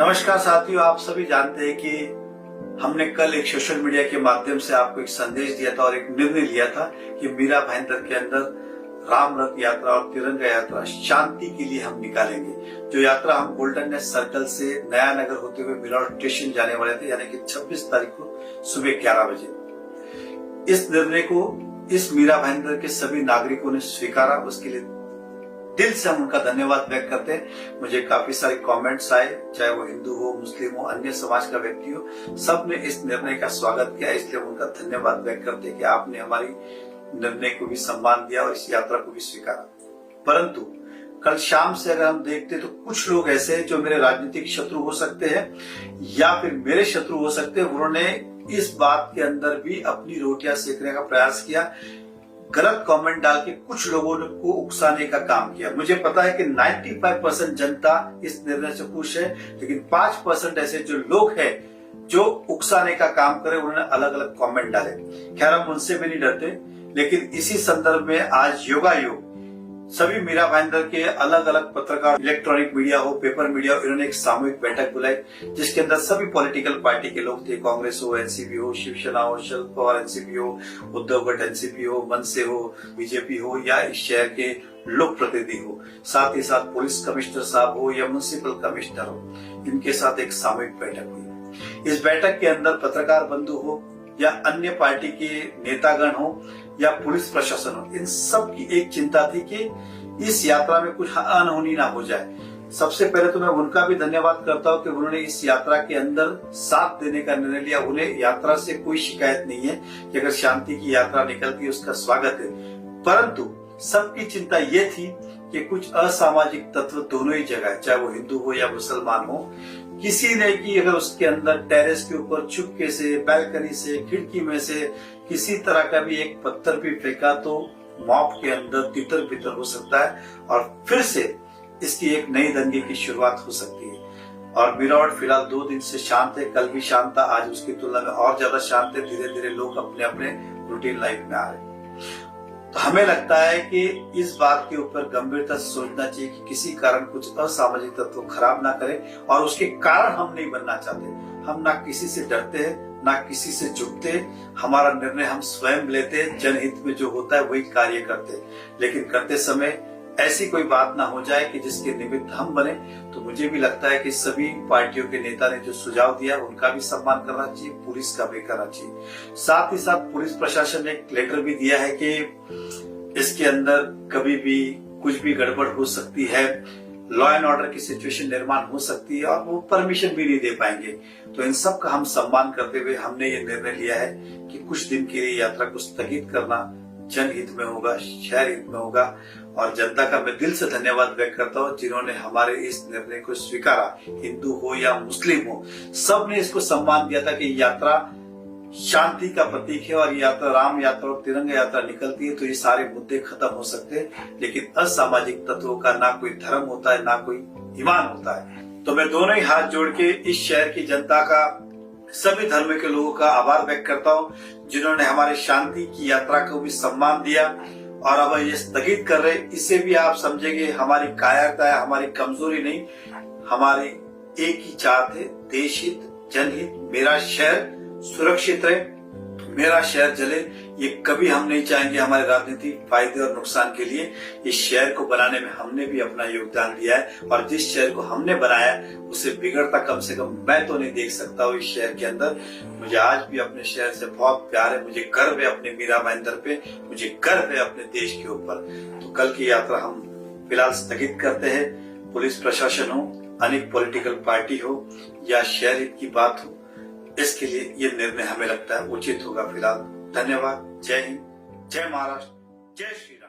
नमस्कार साथियों, आप सभी जानते हैं कि हमने कल एक सोशल मीडिया के माध्यम से आपको एक संदेश दिया था और एक निर्णय लिया था कि मीरा भाईंदर के अंदर राम रथ यात्रा और तिरंगा यात्रा शांति के लिए हम निकालेंगे। जो यात्रा हम गोल्डन नेस्ट सर्कल से नया नगर होते हुए मिराड़ स्टेशन जाने वाले थे, यानी कि 26 तारीख को सुबह 11 बजे। इस निर्णय को इस मीरा भाईंदर के सभी नागरिकों ने स्वीकारा, उसके लिए दिल से हम उनका धन्यवाद व्यक्त करते हैं। मुझे काफी सारे कमेंट्स आए, चाहे वो हिंदू हो, मुस्लिम हो, अन्य समाज का व्यक्ति हो, सबने इस निर्णय का स्वागत किया। इसलिए उनका धन्यवाद व्यक्त करते हैं कि आपने हमारी निर्णय को भी सम्मान दिया और इस यात्रा को भी स्वीकारा। परंतु कल शाम से अगर हम देखते तो कुछ लोग ऐसे हैं जो मेरे राजनीतिक शत्रु हो सकते हैं या फिर मेरे शत्रु हो सकते हैं, उन्होंने इस बात के अंदर भी अपनी रोटियां सेकने का प्रयास किया, गलत कमेंट डाल के कुछ लोगों को उकसाने का काम किया। मुझे पता है कि 95% जनता इस निर्णय से खुश है, लेकिन 5% ऐसे जो लोग हैं जो उकसाने का काम करे, उन्होंने अलग अलग कमेंट डाले। खैर, हम उनसे भी नहीं डरते, लेकिन इसी संदर्भ में आज योगायोग सभी मीरा भाईंदर के अलग अलग पत्रकार, इलेक्ट्रॉनिक मीडिया हो, पेपर मीडिया हो, इन्होंने एक सामूहिक बैठक बुलाई जिसके अंदर सभी पॉलिटिकल पार्टी के लोग थे। कांग्रेस हो, एनसीपी हो, शिवसेना हो, शरद पवार एनसीपी हो, उद्धव गट एनसीपी हो, मनसे हो, बीजेपी हो या इस शहर के लोक प्रतिनिधि हो, साथ ही साथ पुलिस कमिश्नर साहब हो या म्युनिसिपल कमिश्नर हो, इनके साथ एक सामूहिक बैठक हुई। इस बैठक के अंदर पत्रकार बंधु हो या अन्य पार्टी के नेतागण हो या पुलिस प्रशासन हो, इन सब की एक चिंता थी कि इस यात्रा में कुछ अनहोनी ना हो जाए। सबसे पहले तो मैं उनका भी धन्यवाद करता हूं कि उन्होंने इस यात्रा के अंदर साथ देने का निर्णय लिया। उन्हें यात्रा से कोई शिकायत नहीं है कि अगर शांति की यात्रा निकलती है उसका स्वागत है, परंतु सबकी चिंता ये थी कि कुछ असामाजिक तत्व दोनों ही जगह, चाहे वो हिंदू हो या मुसलमान हो, किसी ने कि अगर उसके अंदर टेरेस के ऊपर चुपके से, बैल्कनी से, खिड़की में से किसी तरह का भी एक पत्थर भी फेंका तो मॉब के अंदर तितर बितर हो सकता है और फिर से इसकी एक नई दंगे की शुरुआत हो सकती है। और मिराड़ फिलहाल 2 दिन से शांत है, कल भी शांत था, आज उसकी तुलना में और ज्यादा शांत है। धीरे धीरे लोग अपने अपने रूटीन लाइफ में आ रहे हैं। तो हमें लगता है कि इस बात के ऊपर गंभीरता से सोचना चाहिए कि किसी कारण कुछ असामाजिक तत्व खराब ना करें और उसके कारण हम नहीं बनना चाहते। हम ना किसी से डरते हैं, ना किसी से झुकते। हमारा निर्णय हम स्वयं लेते, जनहित में जो होता है वही कार्य करते, लेकिन करते समय ऐसी कोई बात ना हो जाए कि जिसके निमित्त हम बने। तो मुझे भी लगता है कि सभी पार्टियों के नेता ने जो सुझाव दिया उनका भी सम्मान करना चाहिए, पुलिस का भी करना चाहिए। साथ ही साथ पुलिस प्रशासन ने एक लेटर भी दिया है कि इसके अंदर कभी भी कुछ भी गड़बड़ हो सकती है, लॉ एंड ऑर्डर की सिचुएशन निर्माण हो सकती है और वो परमिशन भी नहीं दे पाएंगे। तो इन सब का हम सम्मान करते हुए हमने ये निर्णय लिया है कि कुछ दिन के लिए यात्रा को स्थगित करना जनहित में होगा, शहर हित में होगा। और जनता का मैं दिल से धन्यवाद व्यक्त करता हूँ जिन्होंने हमारे इस निर्णय को स्वीकारा। हिंदू हो या मुस्लिम हो, सब ने इसको सम्मान दिया था कि यात्रा शांति का प्रतीक है और यात्रा राम यात्रा और तिरंगा यात्रा निकलती है तो ये सारे मुद्दे खत्म हो सकते हैं। लेकिन असामाजिक तत्वों का ना कोई धर्म होता है, ना कोई ईमान होता है। तो मैं दोनों ही हाथ जोड़ के इस शहर की जनता का, सभी धर्म के लोगों का आभार व्यक्त करता हूँ जिन्होंने हमारे शांति की यात्रा को भी सम्मान दिया। और अब ये स्थगित कर रहे, इससे भी आप समझेंगे हमारी कायरता है, हमारी कमजोरी नहीं, हमारी एक ही चाहत है, देश हित, जनहित, मेरा शहर सुरक्षित रहे, मेरा शहर जले। ये कभी हम नहीं चाहेंगे हमारे राजनीतिक फायदे और नुकसान के लिए। इस शहर को बनाने में हमने भी अपना योगदान दिया है और जिस शहर को हमने बनाया उसे बिगड़ता कम से कम मैं तो नहीं देख सकता हूँ इस शहर के अंदर। मुझे आज भी अपने शहर से बहुत प्यार है, मुझे गर्व है अपने मीरा भाईंदर पे, मुझे गर्व है अपने देश के ऊपर। तो कल की यात्रा हम फिलहाल स्थगित करते हैं। पुलिस प्रशासन हो, अनेक पॉलिटिकल पार्टी हो या शहर हित की बात हो, इसके लिए ये निर्णय हमें लगता है उचित होगा। फिलहाल धन्यवाद। जय हिंद, जय महाराष्ट्र, जय श्री राम।